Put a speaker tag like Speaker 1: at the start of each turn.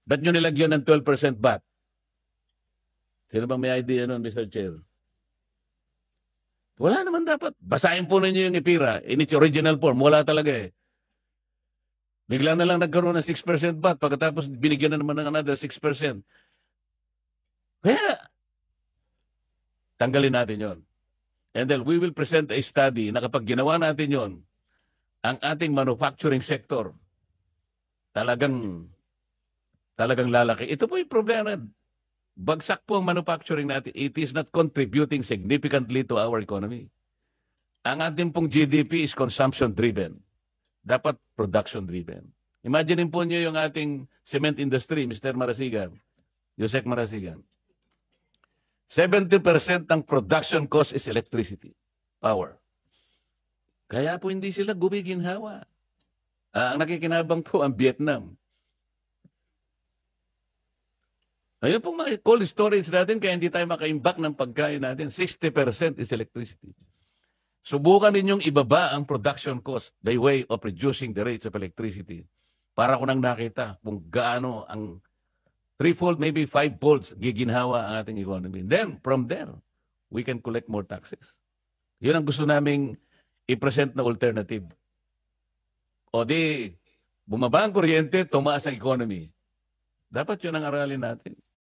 Speaker 1: Ba't nyo nilagyan ng 12% VAT? Sino bang may idea nun, Mr. Chair? Wala naman dapat. Basahin po ninyo yung IPIRA in its original form. Wala talaga eh. Bigla na lang nagkaroon ng 6% VAT pagkatapos binigyan na naman ng another 6%. Kaya, tanggalin natin yon. And then we will present a study na kapag ginawa natin yon, ang ating manufacturing sector talagang lalaki. Ito po yung problema. Bagsak po ang manufacturing natin. It is not contributing significantly to our economy. Ang ating pong GDP is consumption-driven. Dapat production-driven. Imagine po niyo yung ating cement industry, Mr. Marasigan, Yusek Marasigan. 70% ng production cost is electricity, power. Kaya po hindi sila gumiginhawa. Ang nakikinabang po ang Vietnam. Ayun pong mga cold storage natin kaya hindi tayo makaimbak ng pagkain natin. 60% is electricity. Subukan ninyong ibaba ang production cost by way of reducing the rates of electricity. Para ko nang nakita kung gaano ang 3-fold, maybe 5-folds giginhawa ang ating economy. Then, from there, we can collect more taxes. Yun ang gusto naming i-present na alternative. O di, bumaba ang kuryente, tumaas ang economy. Dapat yun ang aralin natin.